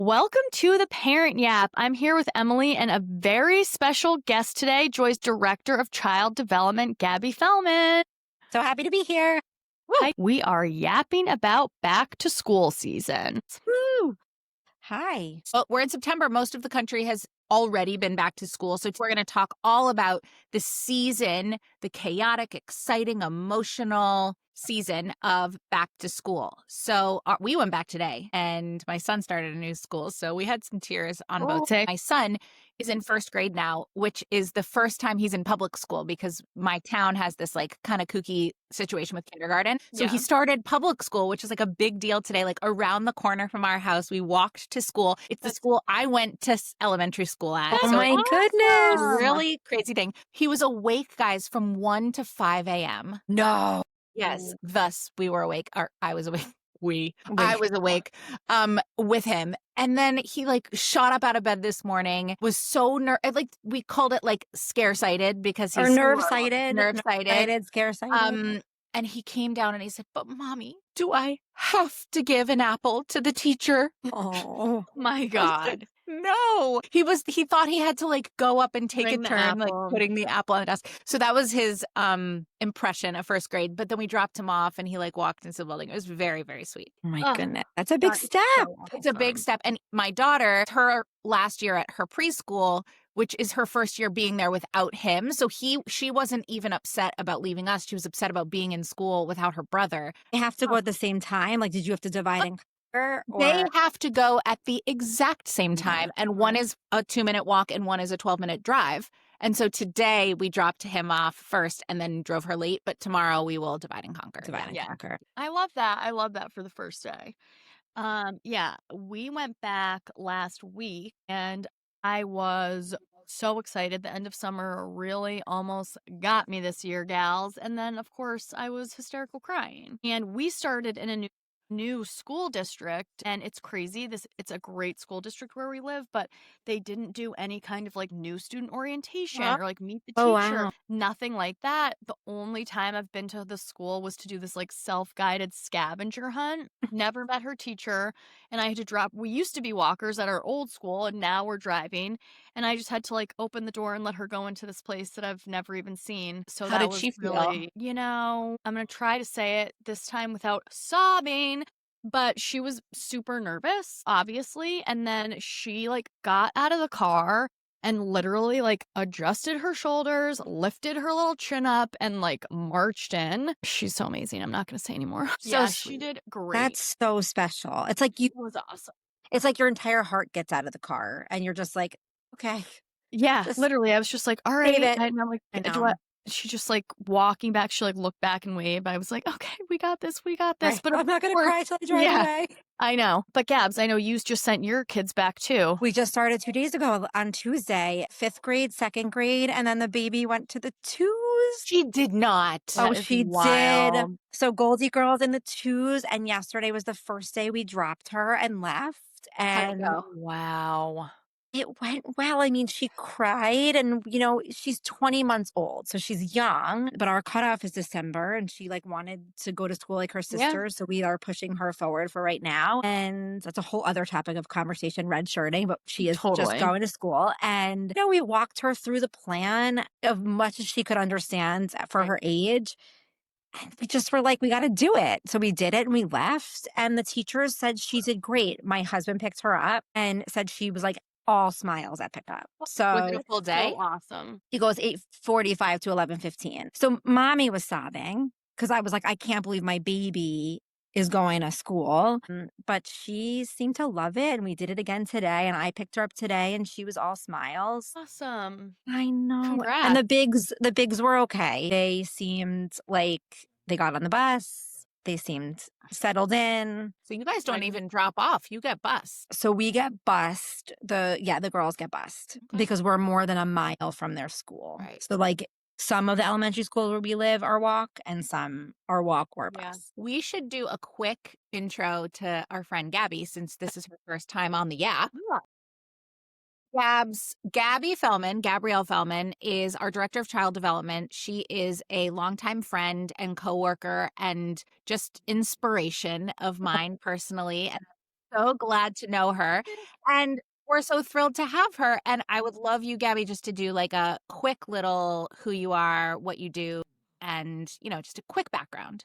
Welcome to the Parent Yap. I'm here with Emily and a very special guest today, Joy's Director of Child Development, Gabby Felman. So happy to be here. Hi. We are yapping about back to school season. Woo. Hi. Well, we're in September. Most of the country has already been back to school. So we're going to talk all about the season, the chaotic, exciting, emotional season of back to school. So we went back today and my son started a new school. So we had some tears on both sides. My son is in first grade now, which is the first time he's in public school because my town has this like kind of kooky situation with kindergarten. So he started public school, which is like a big deal today, like around the corner from our house. We walked to school. It's the school I went to elementary school at. Oh my goodness. Really crazy thing. He was awake, guys, from 1 to 5 a.m. No. Yes. Thus, we were awake, or I was awake. I was awake with him. And then he like shot up out of bed this morning, was so like we called it like scare-sighted because he's nerve-sighted. Nerve-sighted. Scare-sighted. And he came down and he said, "But mommy, do I have to give an apple to the teacher?" Oh my God. No, he thought he had to like go up and take Bring a the turn, like apple. putting the apple on the desk. So that was his impression of first grade. But then we dropped him off and he like walked into the building. It was very, very sweet. Oh my goodness. That's a big step. It's a big step. And my daughter, her last year at her preschool, which is her first year being there without him. So she wasn't even upset about leaving us. She was upset about being in school without her brother. They have to go at the same time? Like, did you have to divide and conquer? They have to go at the exact same time. And one is a 2-minute walk and one is a 12-minute drive. And so today we dropped him off first and then drove her late. But tomorrow we will divide and conquer. Conquer. I love that. I love that for the first day. We went back last week and I was so excited. The end of summer really almost got me this year, gals. And then, of course, I was hysterical crying. And we started in a new school district, and it's crazy. It's a great school district where we live, but they didn't do any kind of like new student orientation or like meet the teacher. Wow. Nothing like that. The only time I've been to the school was to do this like self-guided scavenger hunt. Never met her teacher, and I had to drop. We used to be walkers at our old school, and now we're driving. And I just had to like open the door and let her go into this place that I've never even seen. So How that did was she feel? really, I'm going to try to say it this time without sobbing. But she was super nervous, obviously. And then she like got out of the car and literally like adjusted her shoulders, lifted her little chin up and like marched in. She's so amazing. I'm not going to say anymore. So she did great. That's so special. It's like It was awesome. it's like your entire heart gets out of the car and you're just like, okay. Yeah, Just literally. I was just like, all right. save it. And I'm like, I do know. I? She just like walking back. She like looked back and waved. I was like, okay, we got this. We got this. Right. But I'm not going to cry till I drive away. I know. But Gabs, I know you just sent your kids back too. We just started 2 days ago on Tuesday, 5th grade, 2nd grade, and then the baby went to the 2s. She did not. Oh, she did. So Goldie Girl's in the 2s, and yesterday was the first day we dropped her and left. And Wow. it went well. I mean, she cried and, she's 20 months old, so she's young, but our cutoff is December and she like wanted to go to school like her sisters. So we are pushing her forward for right now. And that's a whole other topic of conversation, redshirting, but she is just going to school. And, we walked her through the plan of much as she could understand for her age. And we just were like, we got to do it. So we did it and we left. And the teachers said she did great. My husband picked her up and said she was like, all smiles at pickup. So was it a full day? So awesome. he goes 8:45 to 11:15. So mommy was sobbing because I was like, I can't believe my baby is going to school. But she seemed to love it. And we did it again today. And I picked her up today and she was all smiles. Awesome. I know. Congrats. And the bigs were okay. They seemed like they got on the bus. They seemed settled in. So you guys don't even drop off. You get bused. So we get bused. The girls get bused because we're more than a mile from their school. Right. So like some of the elementary schools where we live are walk and some are walk or bus. We should do a quick intro to our friend Gabby since this is her first time on the Yap. Gabby Felman, Gabrielle Felman, is our Director of Child Development. She is a longtime friend and coworker and just inspiration of mine personally. And so glad to know her. And we're so thrilled to have her. And I would love you, Gabby, just to do like a quick little who you are, what you do, and, just a quick background.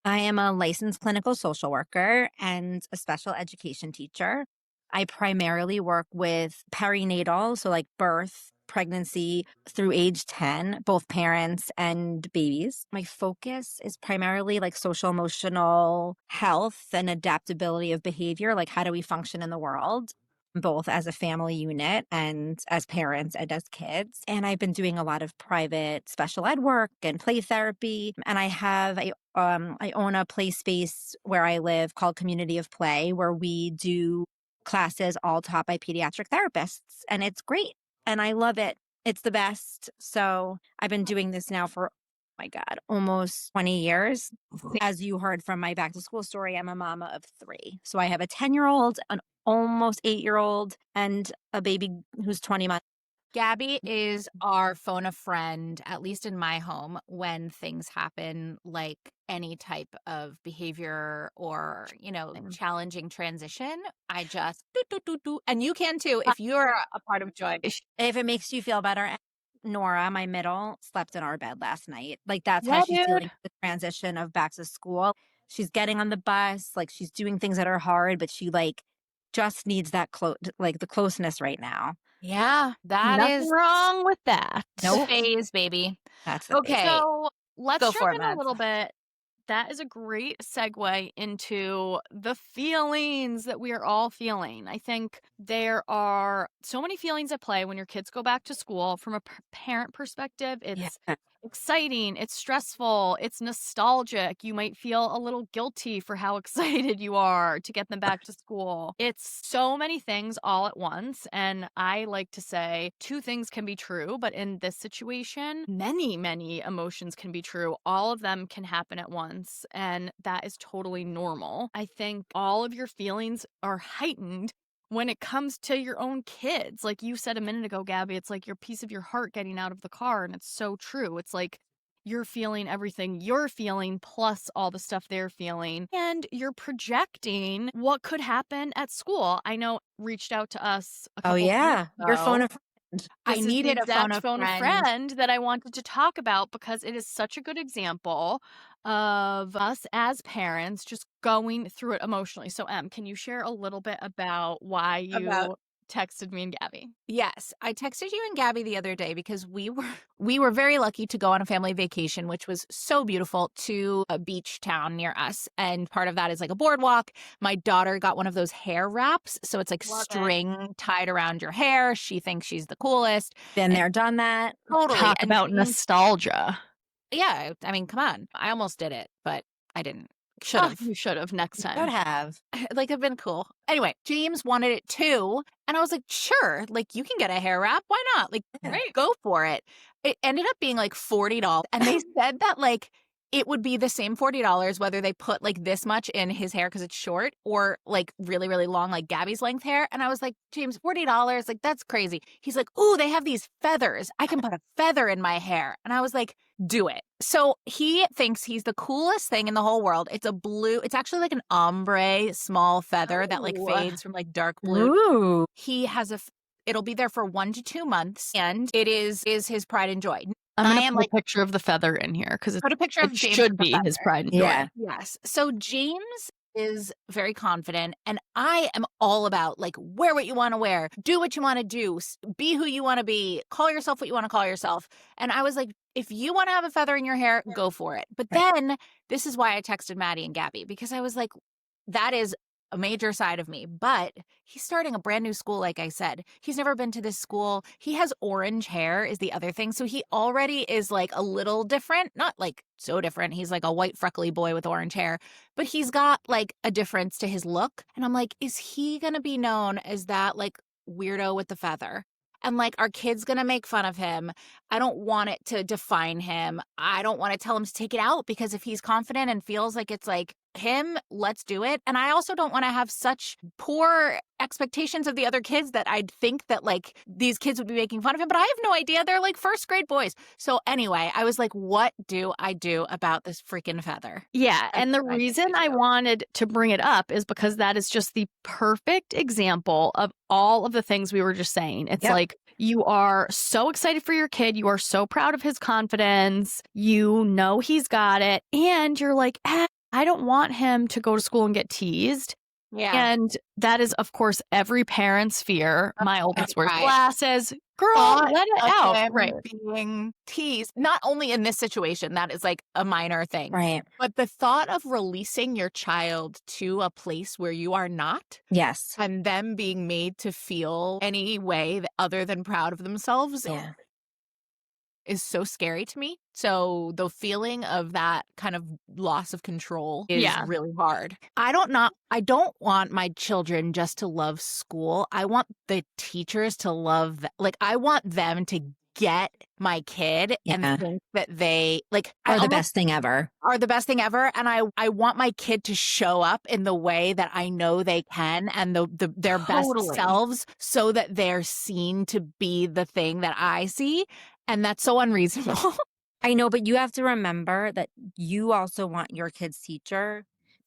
I am a licensed clinical social worker and a special education teacher. I primarily work with perinatal, so like birth, pregnancy through age 10, both parents and babies. My focus is primarily like social emotional health and adaptability of behavior, like how do we function in the world, both as a family unit and as parents and as kids. And I've been doing a lot of private special ed work and play therapy. And I own a play space where I live called Community of Play, where we do classes all taught by pediatric therapists. And it's great. And I love it. It's the best. So I've been doing this now for, oh my God, almost 20 years. As you heard from my back to school story, I'm a mama of 3. So I have a 10-year-old, an almost 8-year-old, and a baby who's 20 months. Gabby is our phone a friend, at least in my home, when things happen like any type of behavior or, challenging transition. I just do. And you can too if you're a part of Joy. If it makes you feel better, Nora, my middle, slept in our bed last night. Like that's how Yeah, she's dude. dealing with the transition of back to school. She's getting on the bus, like she's doing things that are hard, but she like just needs that the closeness right now. Yeah, that Nothing is wrong with that. no phase, baby. That's the Okay. So let's Go jump for it, in a Mads. little bit. That is a great segue into the feelings that we are all feeling. I think there are so many feelings at play when your kids go back to school. From a parent perspective, it's exciting, it's stressful, it's nostalgic. You might feel a little guilty for how excited you are to get them back to school. It's so many things all at once. And I like to say 2 things can be true, but in this situation, many, many emotions can be true. All of them can happen at once. And that is totally normal. I think all of your feelings are heightened when it comes to your own kids. Like you said a minute ago, Gabby, it's like your piece of your heart getting out of the car. And it's so true. It's like you're feeling everything you're feeling plus all the stuff they're feeling. And you're projecting what could happen at school. I know reached out to us a couple weeks ago. Your phone a friend. I This is needed the a phone exact a phone a friend. friend that I wanted to talk about because it is such a good example of us as parents just going through it emotionally. So, Em, can you share a little bit about why you texted me and Gabby? Yes, I texted you and Gabby the other day because we were very lucky to go on a family vacation, which was so beautiful, to a beach town near us. And part of that is like a boardwalk. My daughter got one of those hair wraps, so it's like Love it. string tied around your hair. She thinks she's the coolest. Been there, done that. Totally. Talk And about James- nostalgia. Yeah, I mean, come on. I almost did it, but I didn't. Should have. You should have next Should time. have. Like, it'd been cool. Anyway, James wanted it too. And I was like, sure, like, you can get a hair wrap. Why not? Like, Yeah. go for it. It ended up being like $40. And they said that, like, it would be the same $40 whether they put like this much in his hair because it's short or like really, really long, like Gabby's length hair. And I was like, James, $40, like, that's crazy. He's like, ooh, they have these feathers. I can put a feather in my hair. And I was like, do it. So he thinks he's the coolest thing in the whole world. It's a blue, it's actually like an ombre small feather that like fades from like dark blue. Ooh. He has it'll be there for 1 to 2 months, and it is his pride and joy. I'm I gonna am put like a picture of the feather in here because put a picture of it James should with the be his feather. pride and joy. Yeah. Yes. So James is very confident, and I am all about like wear what you want to wear, do what you want to do, be who you want to be, call yourself what you want to call yourself. And I was like, if you want to have a feather in your hair, go for it. But then this is why I texted Maddie and Gabby, because I was like, that is a major side of me. But he's starting a brand new school, like I said. He's never been to this school. He has orange hair is the other thing. So he already is like a little different, not like so different. He's like a white freckly boy with orange hair, but he's got like a difference to his look. And I'm like, is he going to be known as that like weirdo with the feather? And like, our kid's going to make fun of him. I don't want it to define him. I don't want to tell him to take it out, because if he's confident and feels like it's like him, let's do it. And I also don't want to have such poor expectations of the other kids that I'd think that like these kids would be making fun of him, but I have no idea. They're like first grade boys. So anyway, I was like, what do I do about this freaking feather? Yeah. That's And the what I think reason to I do. wanted to bring it up is because that is just the perfect example of all of the things we were just saying. It's Yep. like you are so excited for your kid. You are so proud of his confidence. You know he's got it. And you're like, I don't want him to go to school and get teased. Yeah. And that is, of course, every parent's fear. My oldest wears Right. glasses. Girl, Thought let it of out. him Right. being teased, not only in this situation, that is like a minor thing, Right. but the thought of releasing your child to a place where you are not Yes. and them being made to feel any way other than proud of themselves Yeah. is so scary to me. So the feeling of that kind of loss of control is Yeah. really hard. I don't want my children just to love school. I want the teachers to love, like, I want them to get my kid Yeah. and think that they like Are the best thing ever. are the best thing ever. And I want my kid to show up in the way that I know they can and their best Totally. selves so that they're seen to be the thing that I see. And that's so unreasonable. I know, but you have to remember that you also want your kid's teacher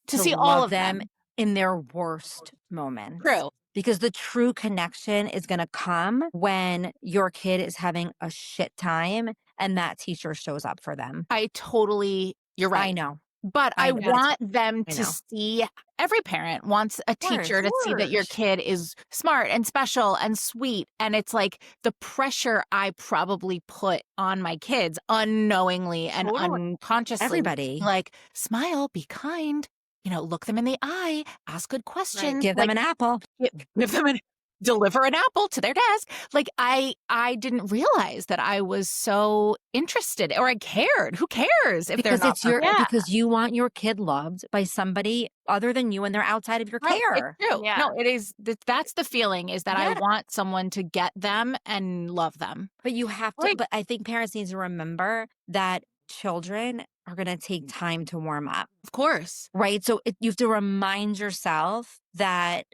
To to see all love of them them. in their worst moments. True. Because the true connection is going to come when your kid is having a shit time and that teacher shows up for them. You're right. I know. But I want them I to know. see, every parent wants a teacher to see that your course. kid is smart and special and sweet. And it's like the pressure I probably put on my kids unknowingly and unconsciously. Everybody. Like, smile, be kind, look them in the eye, ask good questions. Give them an apple. Give them deliver an apple to their desk. Like I didn't realize that I was so interested or I cared. Who cares if they're Because not it's your perfect? because you want your kid loved by somebody other than you and they're outside of your Right, care. it's true. Yeah. No, it is. That's the feeling is that I want someone to get them and love them. But you have to, but I think parents need to remember that children are going to take time to warm up. Of course. Right. So you have to remind yourself that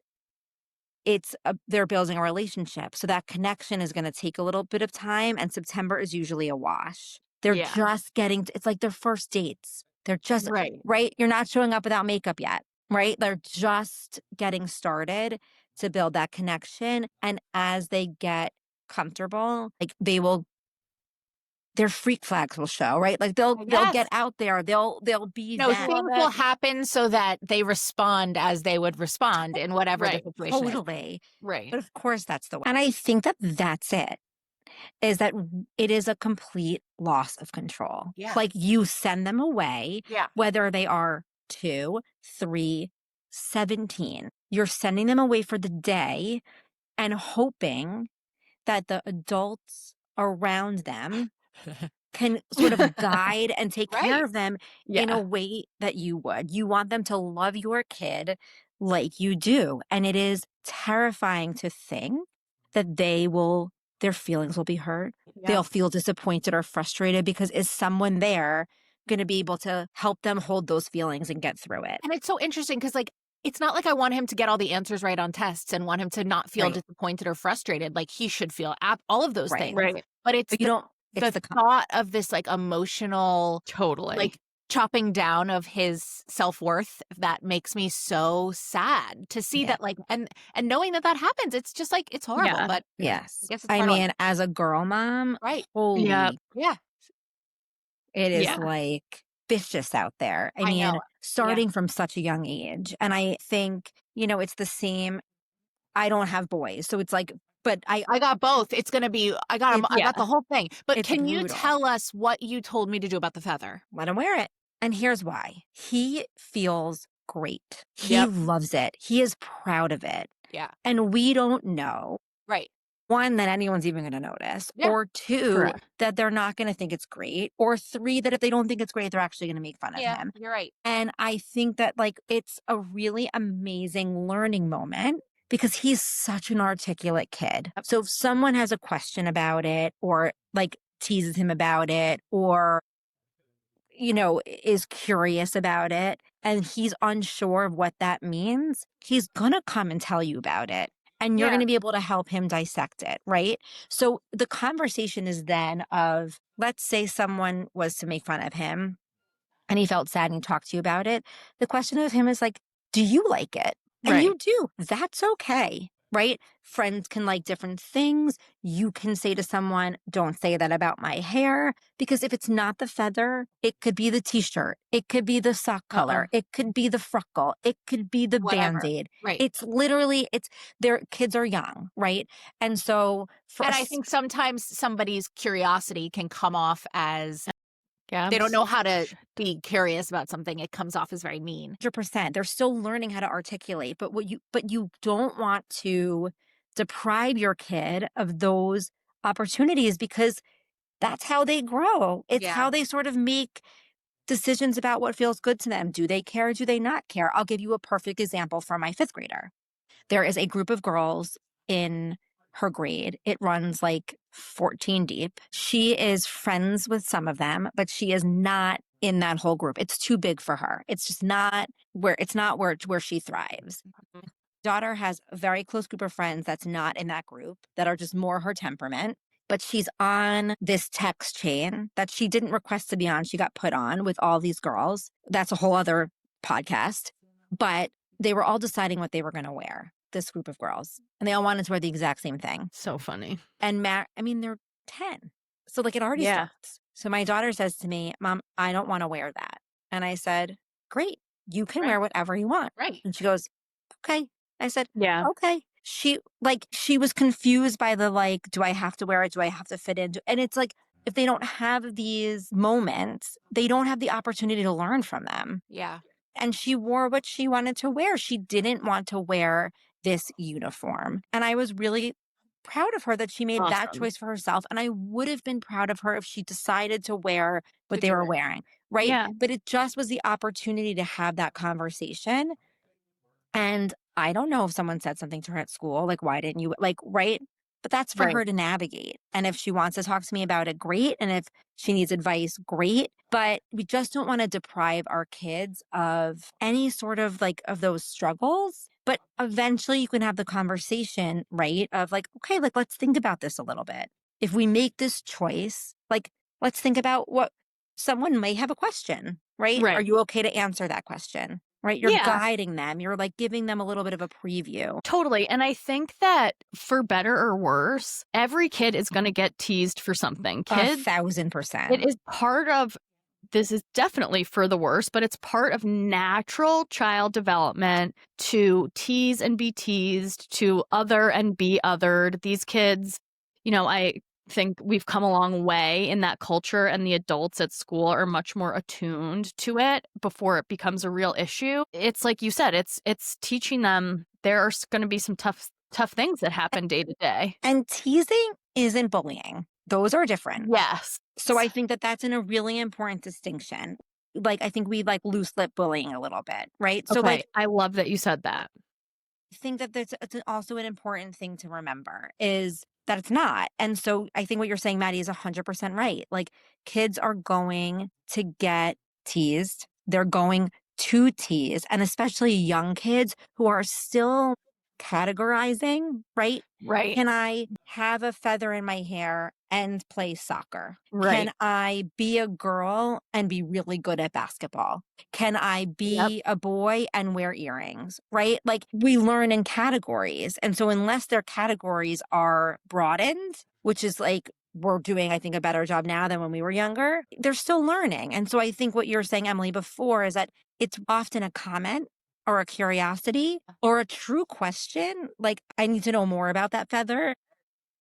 they're building a relationship. So that connection is going to take a little bit of time. And September is usually a wash. They're just getting, it's like their first dates. They're just, right. You're not showing up without makeup yet. Right. They're just getting started to build that connection. And as they get comfortable, like their freak flags will show, right? Like they'll get out there. They'll be things will happen so that they respond as they would respond in whatever the situation totally. Right. But of course that's the way. And I think that that's it. Is that it is a complete loss of control. Yeah. Like you send them away, whether they are 2, 3, 17. You're sending them away for the day and hoping that the adults around them can sort of guide and take care of them in a way that you would. You want them to love your kid like you do. And it is terrifying to think that their feelings will be hurt. Yeah. They'll feel disappointed or frustrated because is someone there going to be able to help them hold those feelings and get through it? And it's so interesting because it's not like I want him to get all the answers right on tests and want him to not feel disappointed or frustrated. Like he should feel all of those things. Right. But it's the thought of this like emotional, totally chopping down of his self-worth that makes me so sad to see that like, and knowing that happens, it's just like, it's horrible, but yes. I guess it's I mean, as a girl mom, holy, it is like vicious out there. I mean, starting from such a young age. And I think, it's the same. I don't have boys. So it's like, but I got both. It's going to be, I got the whole thing. But can you tell us what you told me to do about the feather? Let him wear it. And here's why. He feels great. He loves it. He is proud of it. Yeah. And we don't know. Right. 1, that anyone's even going to notice. Or 2, that they're not going to think it's great. Or 3, that if they don't think it's great, they're actually going to make fun of him. You're right. And I think that like it's a really amazing learning moment because he's such an articulate kid. So if someone has a question about it or like teases him about it or, is curious about it, and he's unsure of what that means, he's gonna come and tell you about it. And you're gonna be able to help him dissect it, right? So the conversation is then of, let's say someone was to make fun of him and he felt sad and he talked to you about it. The question of him is like, do you like it? And Right. you do. That's okay, right? Friends can like different things. You can say to someone, don't say that about my hair. Because if it's not the feather, it could be the t-shirt. It could be the sock color. It could be the freckle. It could be the Whatever. Band-Aid. Right. It's literally, their kids are young, right? And so And I think sometimes somebody's curiosity can come off as they don't know how to be curious about something. It comes off as very mean. 100%. They're still learning how to articulate, but you don't want to deprive your kid of those opportunities because that's how they grow. It's how they sort of make decisions about what feels good to them. Do they care? Do they not care? I'll give you a perfect example from my 5th grader. There is a group of girls in her grade. It runs like 14 deep. She is friends with some of them, but she is not in that whole group. It's too big for her. It's just not where she thrives. Daughter has a very close group of friends that's not in that group, that are just more her temperament. But she's on this text chain that she didn't request to be on. She got put on with all these girls. That's a whole other podcast. But they were all deciding what they were going to wear, this group of girls. And they all wanted to wear the exact same thing. So funny. And they're 10. So like it already starts. So my daughter says to me, Mom, I don't want to wear that. And I said, great, you can wear whatever you want. Right. And she goes, okay. I said, Yeah. okay. She was confused by the like, do I have to wear it? Do I have to fit in? And it's like, if they don't have these moments, they don't have the opportunity to learn from them. Yeah. And she wore what she wanted to wear. She didn't want to wear this uniform. And I was really proud of her that she made that choice for herself. And I would have been proud of her if she decided to wear what they were wearing. Right. Yeah. But it just was the opportunity to have that conversation. And I don't know if someone said something to her at school, like, why didn't you, like, right? But that's for her to navigate. And if she wants to talk to me about it, great. And if she needs advice, great. But we just don't want to deprive our kids of any sort of like of those struggles. But eventually you can have the conversation, right? Of like, okay, like, let's think about this a little bit. If we make this choice, like, let's think about what someone may have a question, right? Are you okay to answer that question? Right? You're guiding them. You're like giving them a little bit of a preview. Totally. And I think that for better or worse, every kid is going to get teased for something. Kids, 1,000%. it is part of, this is definitely for the worse, but it's part of natural child development to tease and be teased, to other and be othered. These kids, I think we've come a long way in that culture, and the adults at school are much more attuned to it before it becomes a real issue. It's like you said, it's teaching them there are going to be some tough things that happen day to day. And teasing isn't bullying. Those are different. Yes. So I think that that's a really important distinction. Like, I think we like loose lip bullying a little bit, right? Okay. So like, I love that you said that. I think that it's also an important thing to remember is that it's not. And so I think what you're saying, Maddie, is 100% right. Like, kids are going to get teased. They're going to tease, and especially young kids who are still categorizing, right? Right. Can I have a feather in my hair and play soccer? Right. Can I be a girl and be really good at basketball? Can I be a boy and wear earrings? Right? Like, we learn in categories. And so unless their categories are broadened, which is like, we're doing, I think, a better job now than when we were younger, they're still learning. And so I think what you're saying, Emily, before is that it's often a comment or a curiosity or a true question. Like, I need to know more about that feather.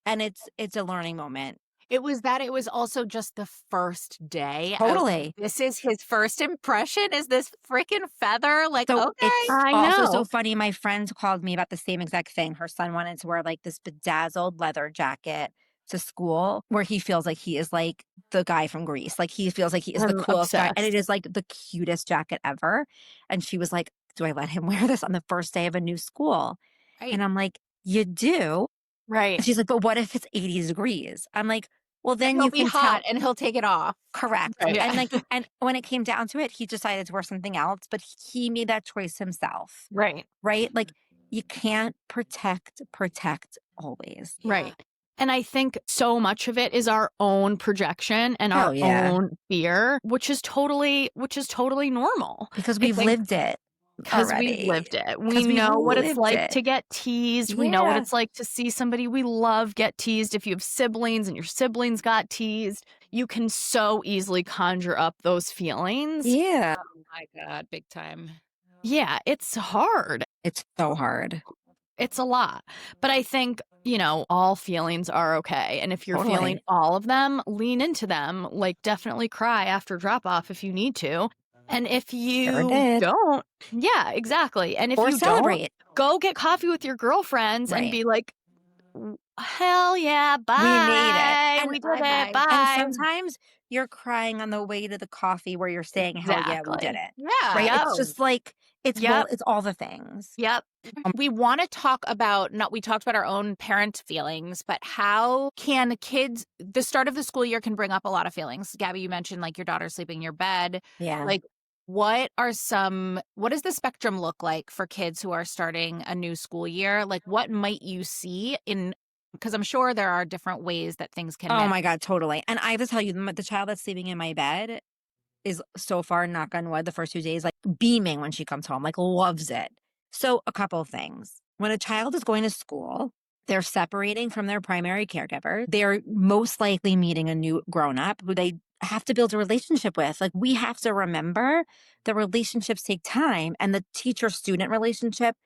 And it's a learning moment. It was also just the first day. Totally. This is his first impression, is this freaking feather. Like, so okay. It's I also know. so funny. My friend called me about the same exact thing. Her son wanted to wear like this bedazzled leather jacket to school where he feels like he is like the guy from Greece. Like, he feels like he is the coolest guy. And it is like the cutest jacket ever. And she was like, do I let him wear this on the first day of a new school? Right. And I'm like, you do. Right. And she's like, but what if it's 80 degrees? I'm like, Well, then He'll you be can tell. hot and he'll take it off. Correct. Right. And Yeah. and when it came down to it, he decided to wear something else, but he made that choice himself, Right. right? Like you can't protect always. Right. And I think so much of it is our own projection and Oh our yeah. own fear, which is totally normal. Because I we've think lived it because we've already. lived it. We Because we've know what it's lived like it. to get teased. We know what Yeah. it's like to see somebody we love get teased. If you have siblings and your siblings got teased, you can so easily conjure up those feelings. Yeah. Oh my God, big time. Yeah, it's hard. It's so hard. It's a lot. But I think, all feelings are okay. And if you're feeling Totally. all of them, lean into them. Like, definitely cry after drop off if you need to. And if Sure you did. don't, yeah, exactly. And if Or you don't, celebrate. go get coffee with your girlfriends and Right. be like, hell yeah, We made it. bye. And We did it. Bye. and Bye. sometimes you're crying on the way to the coffee where you're saying, hell yeah, we did Exactly. it. Yeah. Right. Yep. It's just like Yep. it's all the things. Yep. We want to talk about, we talked about our own parent feelings, but how can kids, the start of the school year can bring up a lot of feelings. Gabby, you mentioned like your daughter sleeping in your bed. Yeah. Like, what does the spectrum look like for kids who are starting a new school year? Like, what might you see because I'm sure there are different ways that things can Oh my God, totally. And I have to tell you, the child that's sleeping in my bed is so far, knock on wood, the first 2 days, like beaming when she comes home, like loves it. So a couple of things. When a child is going to school, they're separating from their primary caregiver. They're most likely meeting a new grown up who they have to build a relationship with. Like we have to remember the relationships take time and the teacher student relationship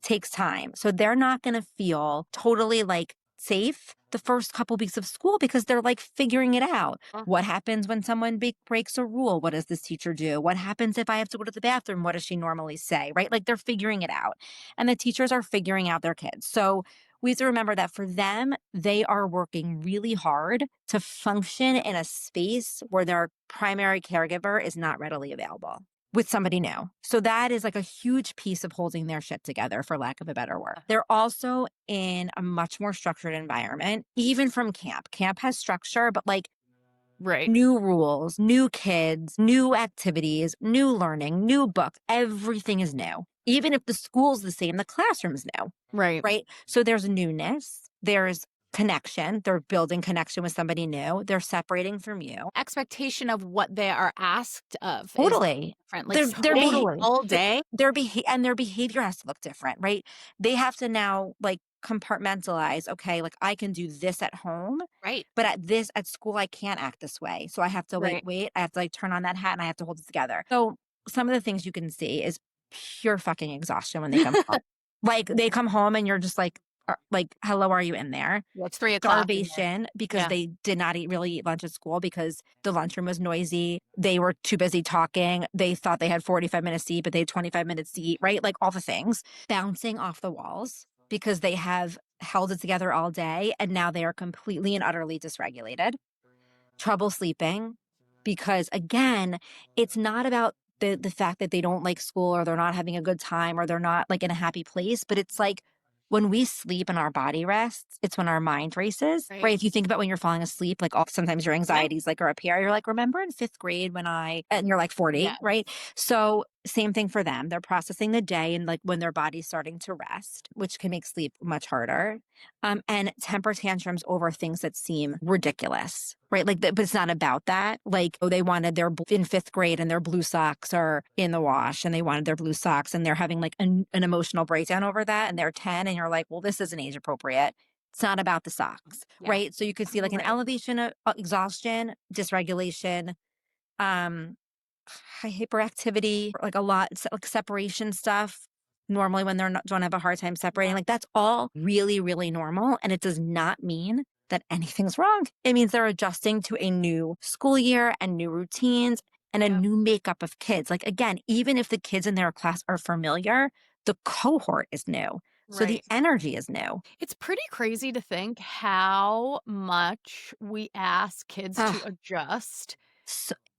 takes time. So they're not going to feel totally like safe the first couple weeks of school because they're like figuring it out. What happens when someone breaks a rule? What does this teacher do? What happens if I have to go to the bathroom? What does she normally say? Right? Like they're figuring it out. And the teachers are figuring out their kids. So we have to remember that for them, they are working really hard to function in a space where their primary caregiver is not readily available with somebody new. So that is like a huge piece of holding their shit together, for lack of a better word. They're also in a much more structured environment, even from camp. Camp has structure, but like Right. new rules, new kids, new activities, new learning, new books, everything is new. Even if the school's the same, the classroom's new. Right. Right. So there's newness. There's connection. They're building connection with somebody new. They're separating from you. expectation of what they are asked of Totally. is different. Like They're spending all day. Their behavior has to look different, right? They have to now like compartmentalize. Okay, like I can do this at home, Right. but at school I can't act this way. So I have to Right. wait. I have to like turn on that hat and I have to hold it together. So some of the things you can see is pure fucking exhaustion when they come home. Like they come home and you're just like hello, are you in there? Well, it's 3:00. Starvation because Yeah. they did not really eat lunch at school because the lunchroom was noisy. They were too busy talking. They thought they had 45 minutes to eat, but they had 25 minutes to eat, right? Like all the things. Bouncing off the walls because they have held it together all day and now they are completely and utterly dysregulated. Trouble sleeping because again, it's not about the fact that they don't like school or they're not having a good time or they're not like in a happy place, but it's like when we sleep and our body rests, it's when our mind races, right? If you think about when you're falling asleep, like sometimes your anxieties like are up here. You're like, remember in 5th grade and you're like 40, right? So same thing for them. They're processing the day and like when their body's starting to rest, which can make sleep much harder. And temper tantrums over things that seem ridiculous, right? Like, but it's not about that. Like, they wanted in 5th grade and their blue socks are in the wash and they wanted their blue socks and they're having like an emotional breakdown over that. And they're 10 and you're like, well, this isn't age appropriate. It's not about the socks, right? So you could see like an elevation of exhaustion, dysregulation, hyperactivity, like a lot, like separation stuff. Normally when don't have a hard time separating, like that's all really, really normal. And it does not mean that anything's wrong. It means they're adjusting to a new school year and new routines and a new makeup of kids. Like again, even if the kids in their class are familiar, the cohort is new. So the energy is new. It's pretty crazy to think how much we ask kids to adjust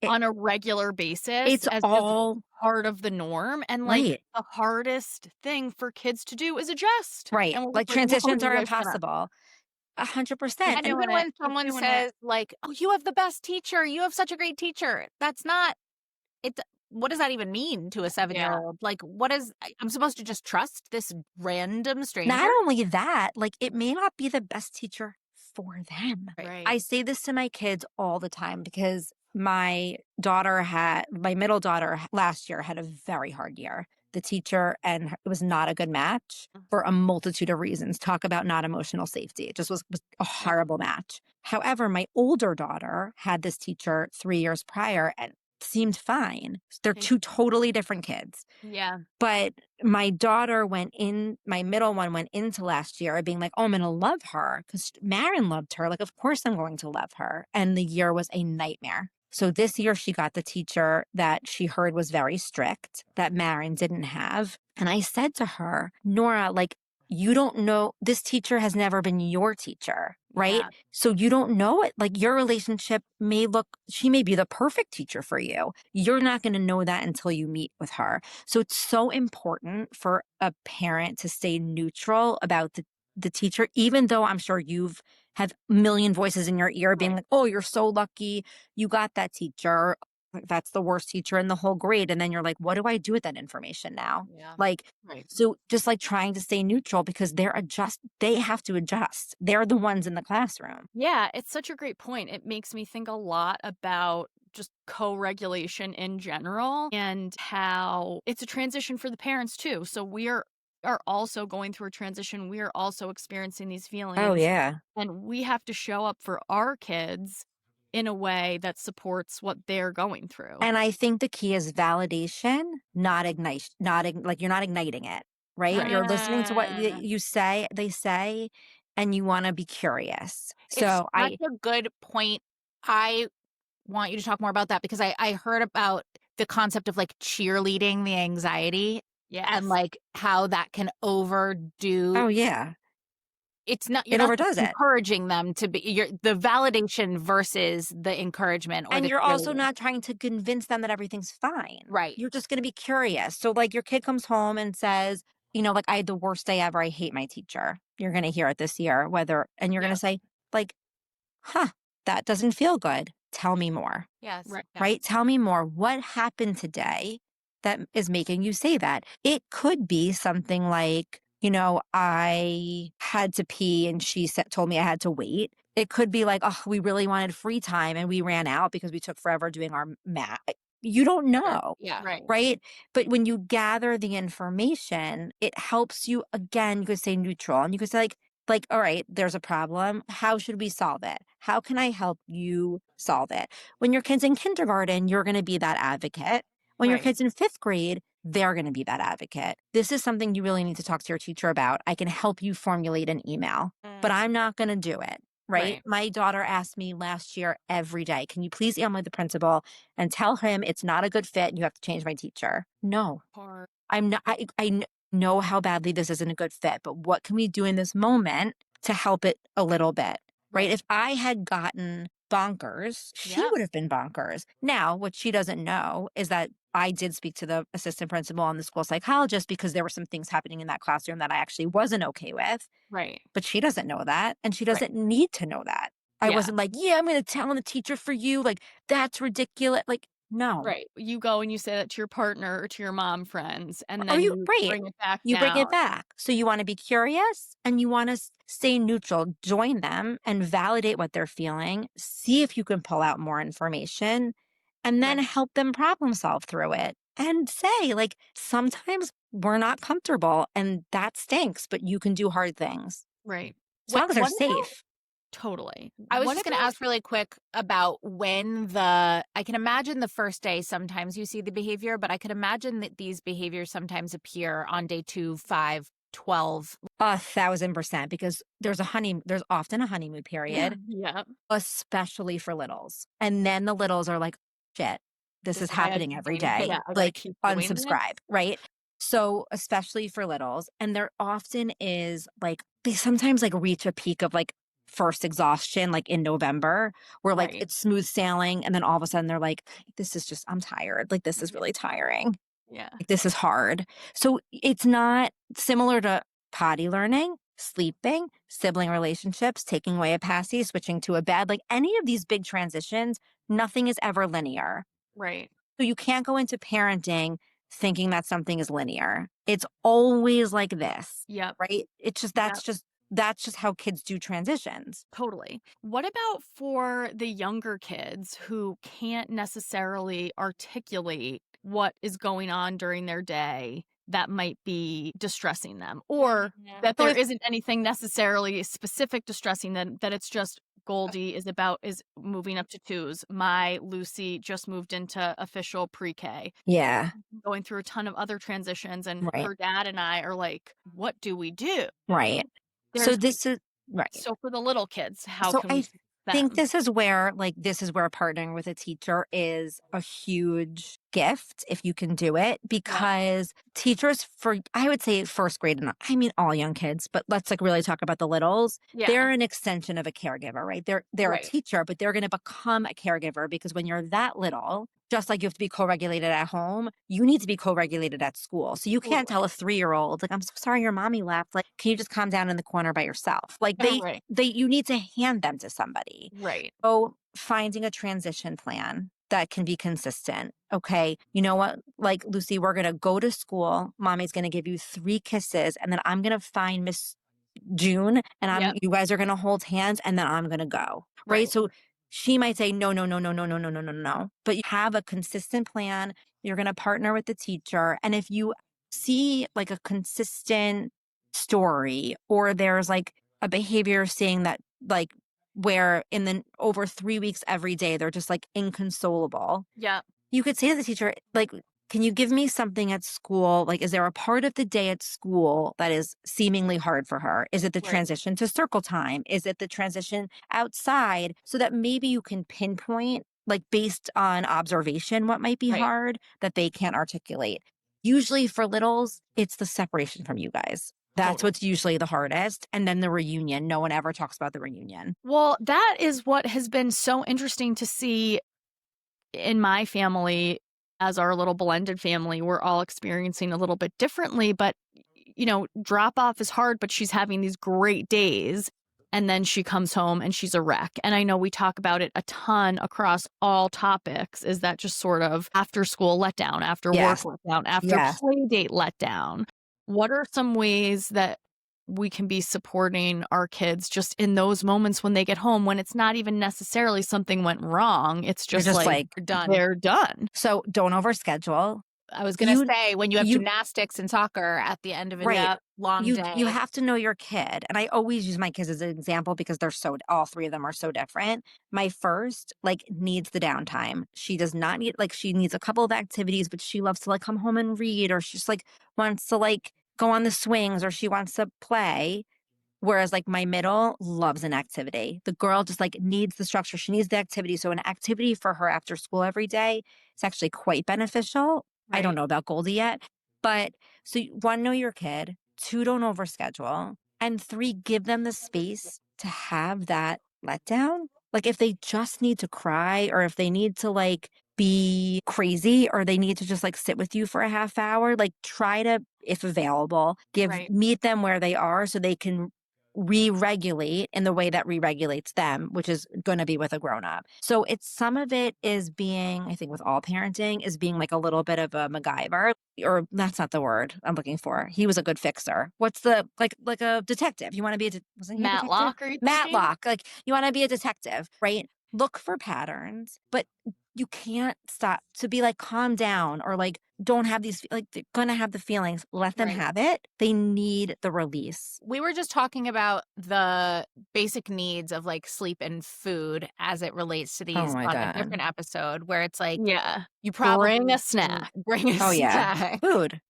on a regular basis It's as all just part of the norm. And like the hardest thing for kids to do is adjust. Right. And we're Like just "Whoa, transitions you are guys shut up." impossible. 100%. And even when someone says like, "Oh, you have the best teacher. You have such a great teacher." That's not it. What does that even mean to a 7-year-old? Like, I'm supposed to just trust this random stranger? Not only that, like, it may not be the best teacher for them. Right. I say this to my kids all the time because my middle daughter last year had a very hard year. The teacher and it was not a good match for a multitude of reasons. Talk about not emotional safety. It just was a horrible match. However, my older daughter had this teacher 3 years prior and seemed fine. They're two totally different kids. Yeah. But my middle one went into last year being like, oh, I'm going to love her because Marin loved her. Like, of course I'm going to love her. And the year was a nightmare. So this year she got the teacher that she heard was very strict that Marin didn't have. And I said to her, Nora, like, you don't know, this teacher has never been your teacher, right? Yeah. So you don't know it. Like your relationship she may be the perfect teacher for you. You're not going to know that until you meet with her. So it's so important for a parent to stay neutral about the teacher, even though I'm sure you've have a million voices in your ear being like, oh, you're so lucky you got that teacher. That's the worst teacher in the whole grade. And then you're like, what do I do with that information now? Yeah. Like, so just like trying to stay neutral because they have to adjust. They're the ones in the classroom. Yeah, it's such a great point. It makes me think a lot about just co-regulation in general and how it's a transition for the parents too. So we are also going through a transition. We are also experiencing these feelings. Oh, yeah. And we have to show up for our kids in a way that supports what they're going through. And I think the key is validation, not like you're not igniting it, right? You're listening to what they say, and you want to be curious. It's such a good point. I want you to talk more about that because I heard about the concept of like cheerleading the anxiety and like how that can overdo. Oh, yeah. It's not, it overdoes it. Encouraging them to be the validation versus the encouragement. And you're also not trying to convince them that everything's fine. Right. You're just going to be curious. So like your kid comes home and says, like I had the worst day ever. I hate my teacher. You're going to hear it this year, and you're going to say like, that doesn't feel good. Tell me more. Yes. Right. Tell me more. What happened today that is making you say that? It could be something like, I had to pee and she told me I had to wait. It could be like, oh, we really wanted free time and we ran out because we took forever doing our math. You don't know. Yeah. Right. But when you gather the information, it helps you, again, you could say neutral and you could say like, all right, there's a problem. How should we solve it? How can I help you solve it? When your kid's in kindergarten, you're going to be that advocate. When your kid's in 5th grade, they're going to be that advocate. This is something you really need to talk to your teacher about. I can help you formulate an email, but I'm not going to do it. Right? My daughter asked me last year every day, can you please email the principal and tell him it's not a good fit and you have to change my teacher? No, I'm not. I know how badly this isn't a good fit, but what can we do in this moment to help it a little bit? Right? If I had gotten bonkers, she would have been bonkers. Now, what she doesn't know is that I did speak to the assistant principal and the school psychologist because there were some things happening in that classroom that I actually wasn't okay with. Right. But she doesn't know that. And she doesn't need to know that. I wasn't like, I'm going to tell the teacher for you. Like, that's ridiculous. Like, no. Right. You go and you say that to your partner or to your mom friends, and then bring it back You bring down. it back. So you want to be curious and you want to stay neutral, join them and validate what they're feeling, see if you can pull out more information, and then help them problem solve through it. And say, like, sometimes we're not comfortable and that stinks, but you can do hard things. Right. As long as they're safe. Totally. I was just going to ask really quick about I can imagine the first day sometimes you see the behavior, but I could imagine that these behaviors sometimes appear on day 2, 5, 12. 1,000%, because there's often a honeymoon period. Yeah. Especially for littles. And then the littles are like, shit, this is happening every day. Yeah, like unsubscribe, right? So especially for littles. And there often is like, they sometimes like reach a peak of like first exhaustion, like in November, where like it's smooth sailing. And then all of a sudden they're like, I'm tired. Like, this is really tiring. Yeah. Like, this is hard. So it's not similar to potty learning. sleeping, sibling relationships, taking away a passy, switching to a bed, like any of these big transitions, nothing is ever linear. Right. So you can't go into parenting thinking that something is linear. It's always like this, Yep. right? It's just Yep. that's just how kids do transitions. Totally. What about for the younger kids who can't necessarily articulate what is going on during their day that might be distressing them, or that So there if isn't anything necessarily specific distressing them, that it's just Goldie is moving up to twos. My Lucy just moved into official pre-K, yeah, going through a ton of other transitions, and right, her dad and I are like, what do we do? right. So There's this is right. so for the little kids, how So can we I teach think them? this is where partnering with a teacher is a huge gift if you can do it, Yep. because teachers for I would say first grade and I mean all young kids, but let's like really talk about the littles. Yeah. They're an extension of a caregiver, right? They're a Right. teacher, but they're going to become a caregiver because when you're that little, just like you have to be co-regulated at home, you need to be co-regulated at school. So you can't tell Totally. a 3-year-old, like, I'm so sorry your mommy left. Like, can you just calm down in the corner by yourself? Like Right. you need to hand them to somebody. Right. So finding a transition plan that can be consistent. Okay, you know what? Like, Lucy, we're going to go to school. Mommy's going to give you 3 kisses, and then I'm going to find Miss June, and Yep. you guys are going to hold hands, and then I'm going to go. Right. Right. So she might say, no, no, no, no, no, no, no, no, no, no. But you have a consistent plan. You're going to partner with the teacher. And if you see like a consistent story, or there's like a behavior seeing that, like, where in the over 3 weeks every day, they're just like inconsolable, Yep. you could say to the teacher, like, can you give me something at school? Like, is there a part of the day at school that is seemingly hard for her? Is it the Right. transition to circle time? Is it the transition outside? So that maybe you can pinpoint, like, based on observation, what might be Right. hard that they can't articulate. Usually for littles, it's the separation from you guys. That's Totally. what's usually the hardest. And then the reunion. No one ever talks about the reunion. Well, that is what has been so interesting to see in my family. As our little blended family, we're all experiencing a little bit differently, but drop off is hard, but she's having these great days. And then she comes home and she's a wreck. And I know we talk about it a ton across all topics, is that just sort of after school letdown, after work Yes. letdown, after Yes. play date letdown. What are some ways that we can be supporting our kids just in those moments when they get home, when it's not even necessarily something went wrong? It's You're just just like like, Done. they're done. so don't overschedule. I was going to say, when you have you- gymnastics and soccer at the end of a Right. long You day. have to know your kid. And I always use my kids as an example because all 3 of them are so different. My first, like, needs the downtime. She does not need, like, she needs a couple of activities, but she loves to like come home and read, or she just like wants to like go on the swings, or she wants to play. Whereas like my middle loves an activity. The girl just like needs the structure. She needs the activity. So an activity for her after school every day is actually quite beneficial. I don't Right. know about Goldie yet, but so one, know your kid. 2, don't overschedule. And 3, give them the space to have that letdown. Like, if they just need to cry, or if they need to like be crazy, or they need to just like sit with you for a half hour, like, try to, if available, Right. meet them where they are so they can re-regulate in the way that re-regulates them, which is going to be with a grown-up. So it's, some of it is being, I think with all parenting, is being like a little bit of a MacGyver, or that's not the word I'm looking for. He was a good fixer. What's the, like a detective? You want to be wasn't he a detective? Matlock, are you thinking? Matlock. Like, you want to be a detective, right? Look for patterns, but you can't stop to be like, calm down, or like, don't have these, like, they're gonna have the feelings. Let them Right. have it. They need the release. We were just talking about the basic needs of like sleep and food as it relates to these my on God. a different episode, where it's like, Yeah. you probably Bring a snack. bring a Oh yeah. snack. Food.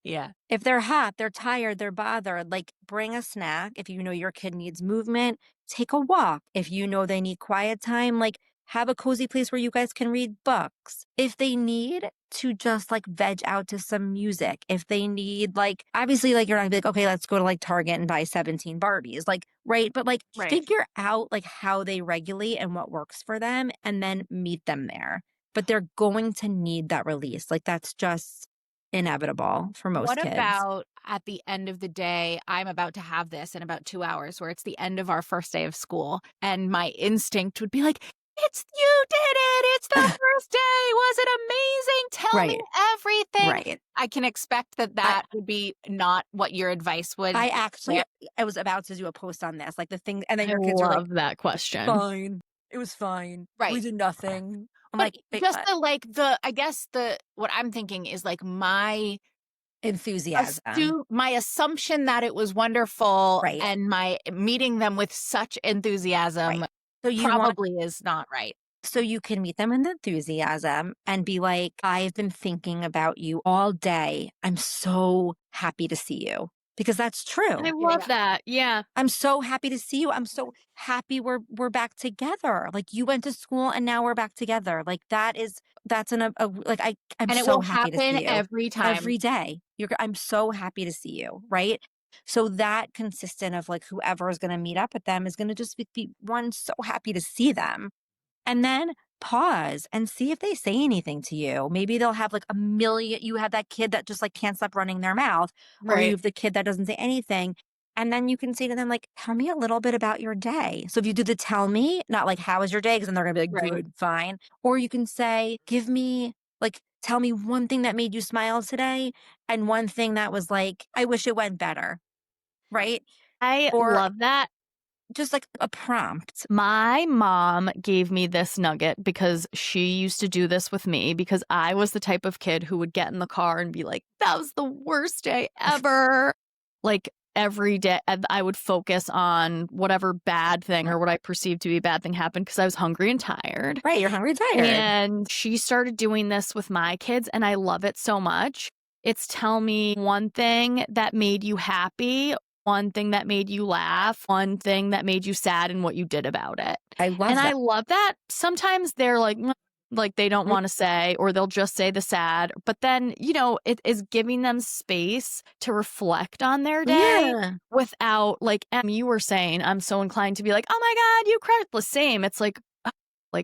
Yeah. If they're hot, they're tired, they're bothered, like, bring a snack. If you know your kid needs movement, take a walk. If you know they need quiet time, like, have a cozy place where you guys can read books. If they need to just like veg out to some music, if they need, like, obviously, like, you're not gonna be like, okay, let's go to like Target and buy 17 Barbies, like, right? But like, Right. figure out like how they regulate and what works for them, and then meet them there. But they're going to need that release. Like, that's just inevitable for most What kids. about at the end of the day? I'm about to have this in about 2 hours where it's the end of our first day of school. And my instinct would be like, you did it. It's the first day. Was it amazing? Tell me Right. everything. Right. I can expect that I that would be not what your advice would. I actually I was about to do a post on this, like the thing, and then I your kids are like, love that question. fine. It was fine. We Right. did nothing. I'm But like, just I guess what I'm thinking is like enthusiasm. my assumption that it was wonderful Right. and my meeting them with such enthusiasm Right. So you want probably is not right. so you can meet them with enthusiasm and be like, I've been thinking about you all day. I'm so happy to see you. Because that's I true. love that. Yeah. I'm so happy to see you. I'm so happy we're back together. Like you went to school and now we're back together. Like that's like I'm And it so will happy to happen see you every time. every day. I'm so happy to see you, right? So that consistent of like whoever is going to meet up with them is going to just be one so happy to see them. And then pause and see if they say anything to you. Maybe they'll have like a million. You have that kid that just like can't stop running their mouth, or you Right. have the kid that doesn't say anything. And then you can say to them, like, tell me a little bit about your day. So if you do the tell me, not like, how was your day? Because then they're going to be like, Right. good, fine. Or you can say, give me, like, tell me one thing that made you smile today and one thing that was like, I wish it went better. Right. I Or love that. just like a prompt. My mom gave me this nugget because she used to do this with me because I was the type of kid who would get in the car and be like, that was the worst day ever. Like every day, I would focus on whatever bad thing or what I perceived to be a bad thing happened because I was hungry and tired. Right. You're hungry, tired. And she started doing this with my kids, and I love it so much. It's tell me one thing that made you happy, one thing that made you laugh, one thing that made you sad, and what you did about it. I And love I that. love that. Sometimes they're like they don't want to say, or they'll just say the sad. But then, it is giving them space to reflect on their day Yeah. without, like you were saying, I'm so inclined to be like, oh my God, you cried. The same. It's like,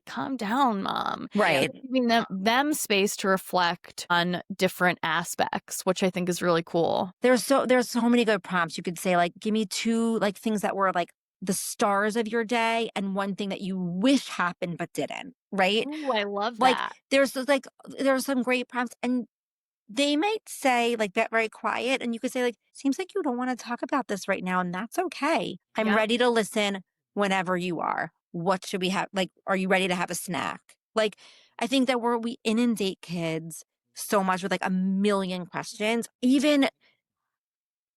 calm down, mom. Right. Giving them space to reflect on different aspects, which I think is really cool. There's so many good prompts. You could say like, give me two like things that were like the stars of your day and one thing that you wish happened but didn't. Right. Ooh, I love Like that. there's some great prompts, and they might say like that very quiet, and you could say like, seems like you don't want to talk about this right now, and that's okay. I'm Yep. ready to listen whenever you are. What should we have? Like, are you ready to have a snack? Like, I think that we inundate kids so much with like a million questions, even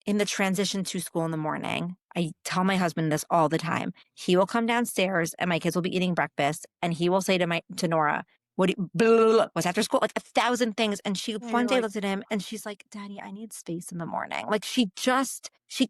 in the transition to school in the morning. I tell my husband this all the time. He will come downstairs and my kids will be eating breakfast, and he will say to Nora, blah, blah, blah, what's after school? Like 1,000 things. And she Yeah, one you're day like, looks at him and she's like, Daddy, I need space in the morning. Like she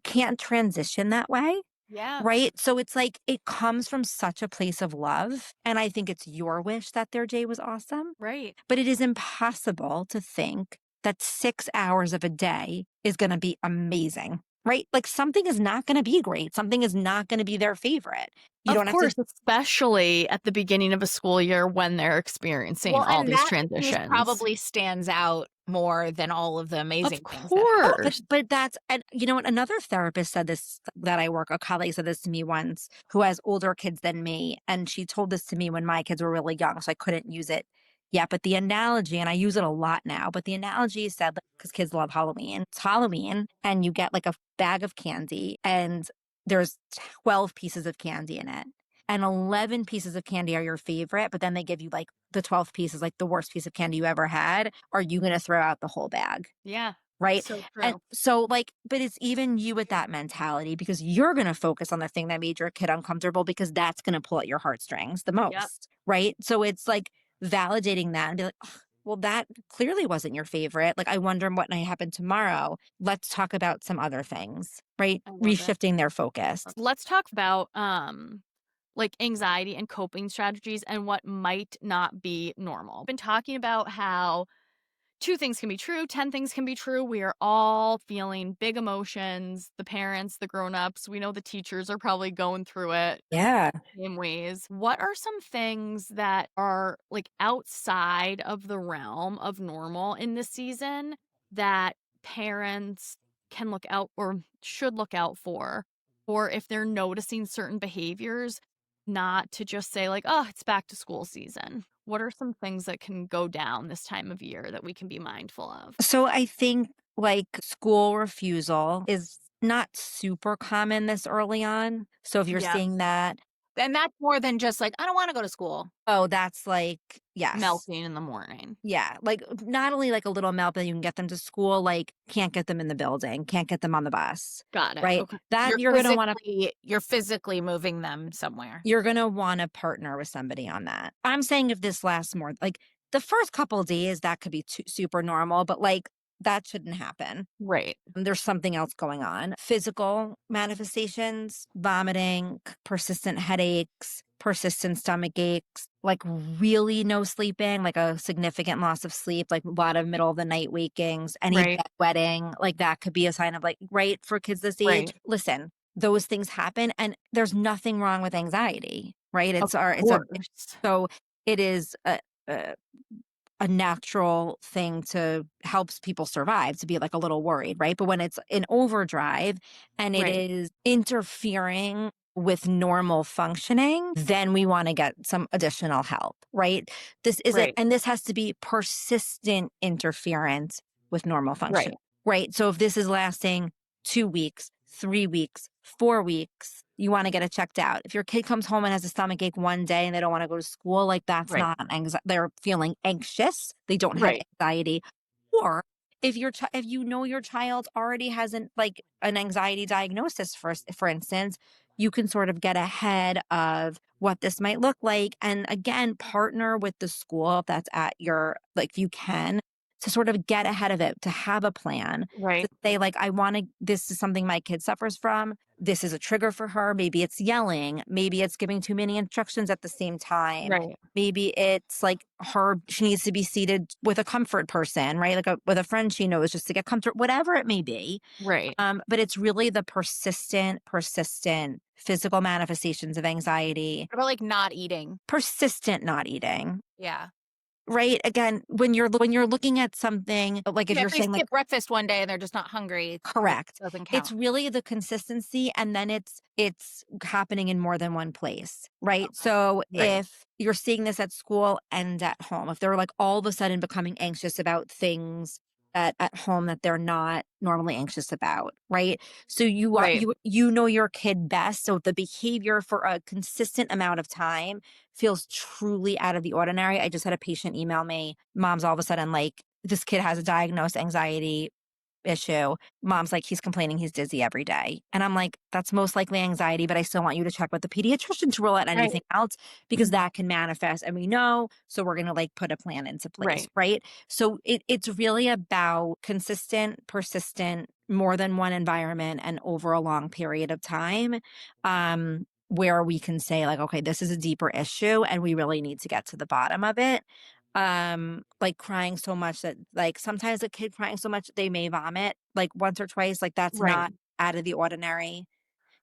can't transition that way. yeah, Right. So it's like it comes from such a place of love. And I think it's your wish that their day was awesome. right. But it is impossible to think that 6 hours of a day is going to be amazing, right? Like something is not going to be great. Something is not going to be their favorite. You Of don't have to. course, especially at the beginning of a school year when they're experiencing Well, all and these that piece transitions. probably stands out more than all of the amazing Of things that happen. Oh, course. but that's, and you know what? Another therapist said this that I work, a colleague said this to me once who has older kids than me. And she told this to me when my kids were really young, so I couldn't use it yet. But the analogy, and I use it a lot now, but the analogy said, because kids love Halloween, it's Halloween and you get like a bag of candy and there's 12 pieces of candy in it. And 11 pieces of candy are your favorite, but then they give you like the 12th piece is like the worst piece of candy you ever had. Are you going to throw out the whole bag? Yeah. Right. So And true. so, like, but it's even you with that mentality because you're going to focus on the thing that made your kid uncomfortable because that's going to pull at your heartstrings the Yep. most. Right. So it's like validating that and be like, "Ugh, well, that clearly wasn't your favorite. Like, I wonder what might happen tomorrow. Let's talk about some other things. Right. I love it. Reshifting their focus. Let's talk about like anxiety and coping strategies and what might not be normal. Been talking about how 2 things can be true, 10 things can be true. We are all feeling big emotions, the parents, the grown-ups. We know the teachers are probably going through it Yeah. the same ways. What are some things that are like outside of the realm of normal in this season that parents can look out or should look out for, or if they're noticing certain behaviors, not to just say like, "Oh, it's back to school season." What are some things that can go down this time of year that we can be mindful of? So I think like school refusal is not super common this early on. So if you're Yeah, seeing that, And that's more than just like, I don't want to go to school. oh, that's like, yes. melting in the morning. Yeah. Like not only like a little melt that you can get them to school, like can't get them in the building, can't get them on the bus, Got it, right? okay. That You're physically moving them somewhere. you're going to want to partner with somebody on that. I'm saying if this lasts more, like the first couple of days, that could be super normal, but like that shouldn't happen. Right, There's something else going on. Physical manifestations, vomiting, persistent headaches, persistent stomach aches, like really no sleeping, like a significant loss of sleep, like a lot of middle of the night wakings, any right, bedwetting, like that could be a sign of like, right, for kids this age. right. Listen, those things happen and there's nothing wrong with anxiety, right? Of It's course. so it is a a natural thing to helps people survive to be like a little worried, right? But when it's in overdrive and it Right, is interfering with normal functioning, then we want to get some additional help, right? This isn't, right, and this has to be persistent interference with normal right, functioning, right? So if this is lasting 2 weeks, 3 weeks, 4 weeks, you want to get it checked out. If your kid comes home and has a stomach ache one day and they don't want to go to school, like that's right, not anxiety. They're feeling anxious. They don't have right, anxiety. Or if if you know your child already has an anxiety diagnosis, for instance, you can sort of get ahead of what this might look like, and again partner with the school if that's at your like you can to sort of get ahead of it, to have a plan, to right, say like I want to, this is something my kid suffers from, this is a trigger for her, maybe it's yelling, maybe it's giving too many instructions at the same time, right, maybe it's like she needs to be seated with a comfort person, right, like with a friend she knows just to get comfort, whatever it may be. right. But it's really the persistent physical manifestations of anxiety, What about like not eating? persistent not eating, Yeah. right? Again, when you're looking at something like if Yeah, you're if they saying like skip breakfast one day and they're just not hungry, it correct. doesn't It's count. really the consistency and then it's happening in more than one place, right? So Right, if you're seeing this at school and at home, if they're like all of a sudden becoming anxious about things at home that they're not normally anxious about, right? So right, you know your kid best. So the behavior for a consistent amount of time feels truly out of the ordinary. I just had a patient email me, mom's all of a sudden like this kid has a diagnosed anxiety issue. Mom's like, he's complaining he's dizzy every day. And I'm like, that's most likely anxiety, but I still want you to check with the pediatrician to rule out right, anything else because that can manifest. And we know, so we're going to like put a plan into place, right, right? So it's really about consistent, persistent, more than one environment and over a long period of time. Where we can say like, okay, this is a deeper issue and we really need to get to the bottom of it, like crying so much that like sometimes a kid crying so much they may vomit like once or twice, like that's right, not out of the ordinary.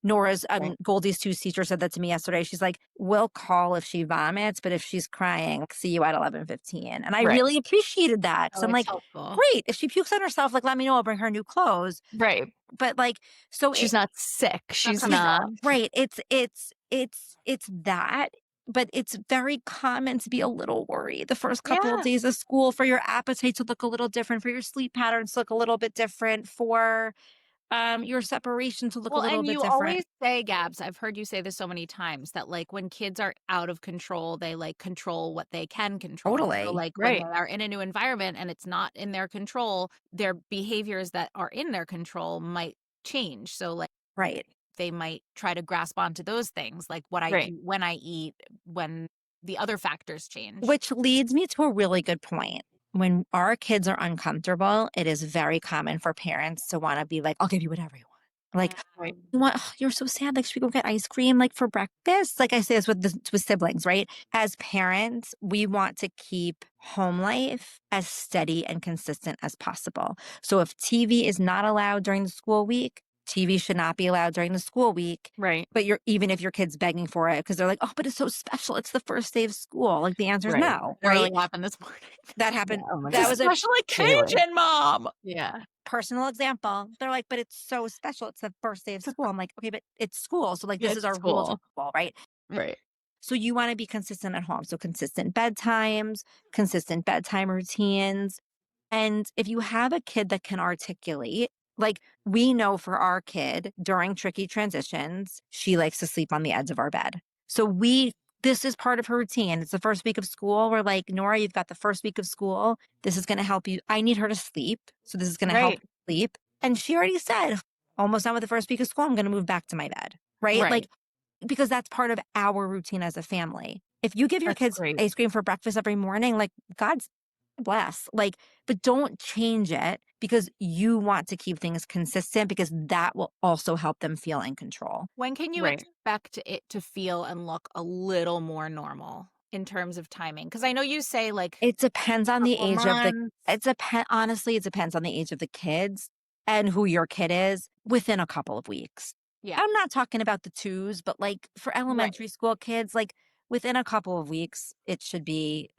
Nor is right, Goldie's two teacher said that to me yesterday. She's like, we'll call if she vomits, but if she's crying, see you at 11:15. And I right. really appreciated that because Oh, I'm it's like, helpful. great, if she pukes on herself, like let me know, I'll bring her new clothes. Right. But like, so She's not sick, she's Coming not. off. right. It's that, but it's very common to be a little worried the first couple of Yeah. days of school for your appetite to look a little different, for your sleep patterns to look a little bit different, for your separation to look a Well, little and bit you different. always say, Gabs, I've heard you say this so many times that like when kids are out of control, they like control what they can control. So Totally. like when they Right, are in a new environment and it's not in their control, their behaviors that are in their control might change. So like Right. they might try to grasp onto those things, like what I right, eat, when the other factors change. Which leads me to a really good point. When our kids are uncomfortable, it is very common for parents to want to be like, I'll give you whatever you want. Like, right, what? Oh, you're so sad. Like, should we go get ice cream like for breakfast? Like I say this with siblings, right? As parents, we want to keep home life as steady and consistent as possible. So if TV is not allowed during the school week, TV should not be allowed during the school week. Right. But even if your kid's begging for it because they're like, oh, but it's so special. It's the first day of school. Like the answer is Right. no, That right? really happened this morning. That Yeah, happened. oh my It's That a god. was a special Truly occasion, Mom. Yeah. personal example. They're like, but it's so special. It's the first day of school. I'm like, okay, but it's school. So like, Yeah, this is it's our rules of school. school, right? Right. So you want to be consistent at home. So consistent bedtimes, consistent bedtime routines. And if you have a kid that can articulate, like we know for our kid during tricky transitions, she likes to sleep on the edge of our bed. So this is part of her routine. It's the first week of school. We're like, Nora, you've got the first week of school. This is going to help you. I need her to sleep. So this is going to help Right. her sleep. And she already said, almost done with the first week of school, I'm going to move back to my bed. Right. Right. Like, because that's part of our routine as a family. If you give your That's kids great. ice cream for breakfast every morning, like God's bless, like, but don't change it because you want to keep things consistent because that will also help them feel in control. When can you Right. expect it to feel and look a little more normal in terms of timing? Because I know you say like It depends on the couple age of the, months. honestly, it depends on the age of the kids and who your kid is within a couple of weeks. Yeah. I'm not talking about the twos, but like for elementary school kids, like within a couple of weeks, it should be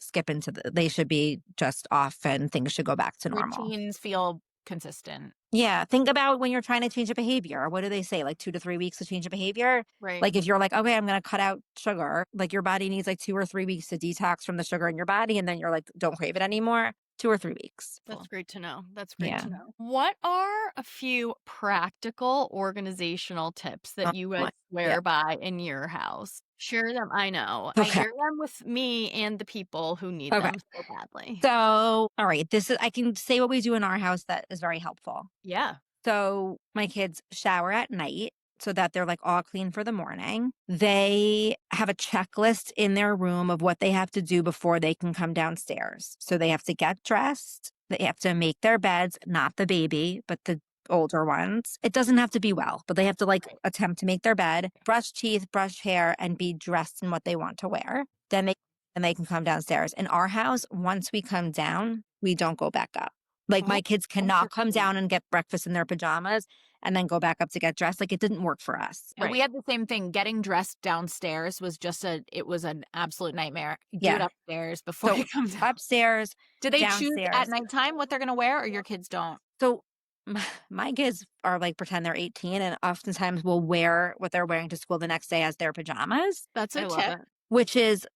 they should be just off and things should go back to normal. Routines feel consistent. Yeah. Think about when you're trying to change a behavior. What do they say? Like 2 to 3 weeks to change a behavior? Right. Like if you're like, okay, I'm going to cut out sugar, like your body needs like 2 or 3 weeks to detox from the sugar in your body. And then you're like, don't crave it anymore. 2 or 3 weeks. That's great to know. That's great Yeah. to know. What are a few practical organizational tips that you guys swear by in your house? Share them. I know. I Okay. share them with me and the people who need Okay. them so badly. So, all right, I can say what we do in our house that is very helpful. Yeah. So my kids shower at night so that they're like all clean for the morning. They have a checklist in their room of what they have to do before they can come downstairs. So they have to get dressed. They have to make their beds, not the baby, but the older ones. It doesn't have to be well, but they have to like attempt to make their bed, brush teeth, brush hair, and be dressed in what they want to wear. Then they can come downstairs. In our house, once we come down, we don't go back up. Like my kids cannot come down and get breakfast in their pajamas and then go back up to get dressed. Like it didn't work for us. And we had the same thing. Getting dressed downstairs was it was an absolute nightmare. Do it Yeah. upstairs before So you come down. upstairs. Do they choose downstairs. at nighttime what they're going to wear or your kids don't? So my kids are like pretend they're 18 and oftentimes will wear what they're wearing to school the next day as their pajamas, That's a I love tip. it. which is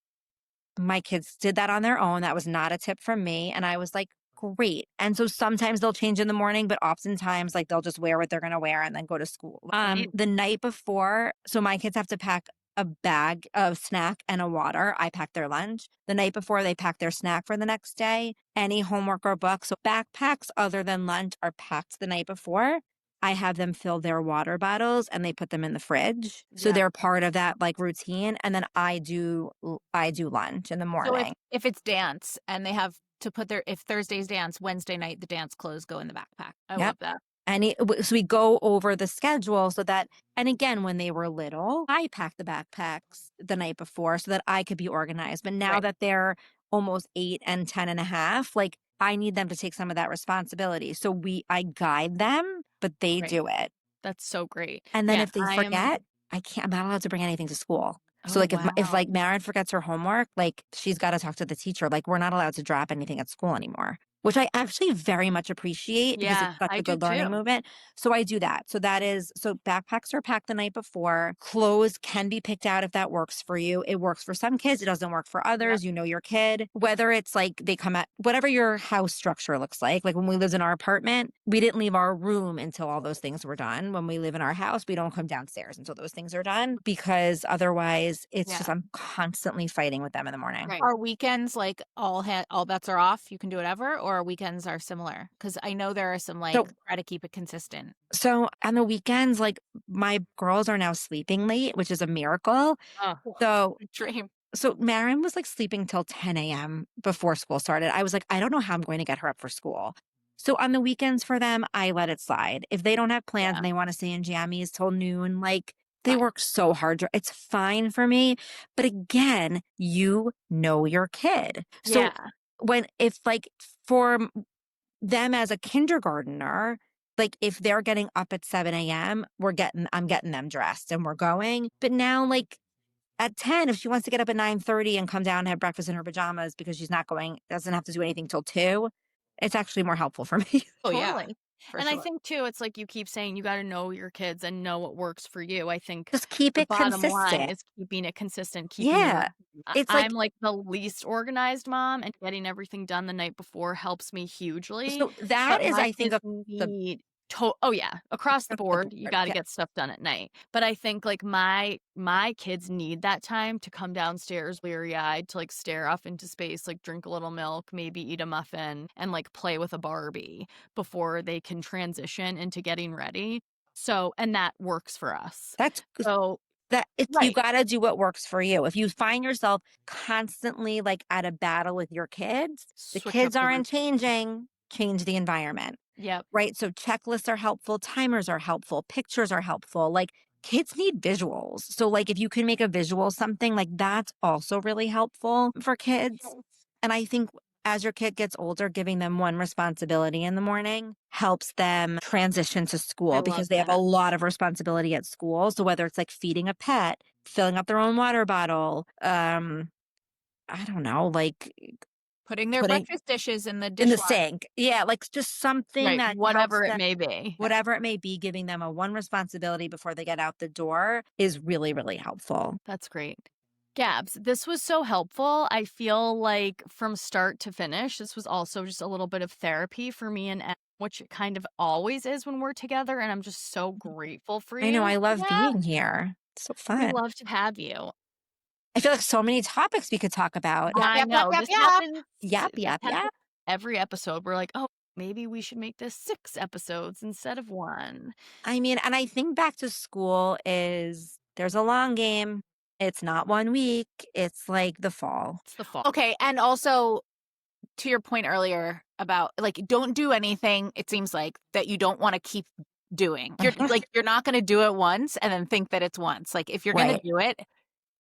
my kids did that on their own. That was not a tip from me. And I was like, great. And so sometimes they'll change in the morning, but oftentimes like they'll just wear what they're going to wear and then go to school. Right. The night before, so my kids have to pack a bag of snack and a water. I pack their lunch. The night before they pack their snack for the next day, any homework or books. So backpacks other than lunch are packed the night before. I have them fill their water bottles and they put them in the fridge. So Yeah. they're part of that like routine. And then I do lunch in the So morning. if it's dance and they have to put if Thursday's dance, Wednesday night, the dance clothes go in the backpack. I love that. And so we go over the schedule so that, and again, when they were little, I packed the backpacks the night before so that I could be organized. But now that they're almost 8 and 10 and a half, like I need them to take some of that responsibility. So I guide them, but they do it. That's so great. And then if they forget, I'm not allowed to bring anything to school. So like if like Maren forgets her homework, like she's got to talk to the teacher. Like we're not allowed to drop anything at school anymore, which I actually very much appreciate because it's such a good learning movement. So I do that. So backpacks are packed the night before. Clothes can be picked out if that works for you. It works for some kids. It doesn't work for others. You know your kid. Whether it's like they come at whatever your house structure looks like. Like when we lived in our apartment, we didn't leave our room until all those things were done. When we live in our house, we don't come downstairs until those things are done because otherwise it's just I'm constantly fighting with them in the morning. Right. Are weekends like all bets are off? You can do whatever, or weekends are similar? Because I know there are some try to keep it consistent. So on the weekends, like my girls are now sleeping late, which is a miracle. So dream. So Maren was like sleeping till 10 a.m. before school started. I was like, I don't know how I'm going to get her up for school. So on the weekends for them, I let it slide. If they don't have plans and they want to stay in jammies till noon, like they work so hard. It's fine for me. But again, you know your kid. So if like for them as a kindergartner, Like if they're getting up at 7 a.m., I'm getting them dressed and we're going. But now like at 10, if she wants to get up at 9:30 and come down and have breakfast in her pajamas because she's not going, doesn't have to do anything till 2, it's actually more helpful for me. Oh, yeah, Totally. for And I sure. think too, it's like you keep saying you got to know your kids and know what works for you. I think Just keep the it bottom line consistent. is keeping it consistent, keeping your Yeah. It's I'm like, like the least organized mom, and getting everything done the night before helps me hugely. so that But is, my I think, kids the need oh yeah, across the across the board, you board. got to Yeah. get stuff done at night. But I think like my kids need that time to come downstairs weary-eyed to like stare off into space, like drink a little milk, maybe eat a muffin, and like play with a Barbie before they can transition into getting ready. So, and that works for us. That's So, that it's, you right. got to do what works for you. If you find yourself constantly like at a battle with your kids, the Switch up kids the aren't routine. changing, change the environment. Yep. Right? So checklists are helpful, timers are helpful, pictures are helpful. Like kids need visuals. So like if you can make a visual something, like that's also really helpful for kids. And I think as your kid gets older, giving them one responsibility in the morning helps them transition to I school love because they have a that. lot of responsibility at school. So whether it's like feeding a pet, filling up their own water bottle, I don't know, like Putting their putting breakfast dishes in the in the dishwasher. sink. Yeah, like just something Right. that helps Whatever it them, may be. whatever it may be, giving them a one responsibility before they get out the door is really, really helpful. That's great. Gabs, this was so helpful. I feel like from start to finish, this was also just a little bit of therapy for me and Em, which it kind of always is when we're together. And I'm just so grateful for I know, you I for love that. being here. It's so We fun. love to have you. I feel like so many topics we could talk about. Yap, I yap, yap, know yap, this yap. happens. Yap, This yap, happens yap. every episode. We're like, oh, maybe we should make this 6 episodes instead of 1. I mean, and I think back to school is there's a long game. It's not 1 week. It's like the fall. It's the fall. Okay, and also to your point earlier about like don't do anything, it seems like, that you don't want to keep doing. You're like you're not going to do it once and then think that it's once. Like if you're going to Right. do it,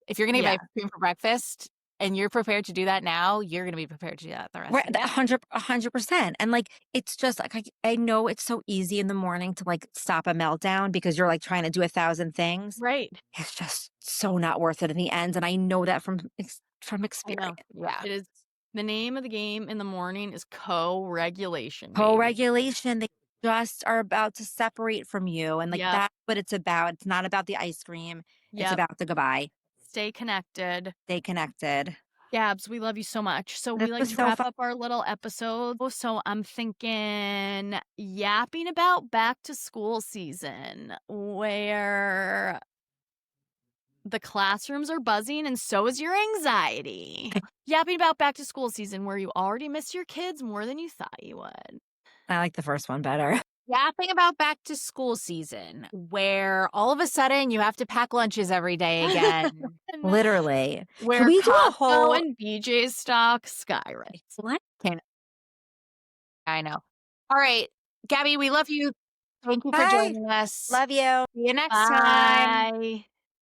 if you're going to Yeah. get ice cream for breakfast and you're prepared to do that now, you're going to be prepared to do that the rest Right, of the day. 100%. And like, it's just like, I know it's so easy in the morning to like stop a meltdown because you're like trying to do 1,000 things. Right. It's just so not worth it in the end. And I know that from I know. experience. Yeah. It is the name of the game in the morning is co-regulation, baby. Co-regulation, they just are about to separate from you. And like, Yep. that's what it's about. It's not about the ice cream. It's Yep. about the goodbye. Stay connected. Stay connected. Gabs, we love you so much. So we This like was to so wrap fun. up our little episode. So I'm thinking yapping about back to school season where the classrooms are buzzing and so is your anxiety. Yapping about back to school season where you already miss your kids more than you thought you would. I like the first one better. Yapping about back to school season where all of a sudden you have to pack lunches every day again. Literally. Can Where we do a Costco whole, and BJ's stock skyrockets. what? I know. All right, Gabby, we love you. Thank you for Bye. joining us. Love you. See you next time. Bye.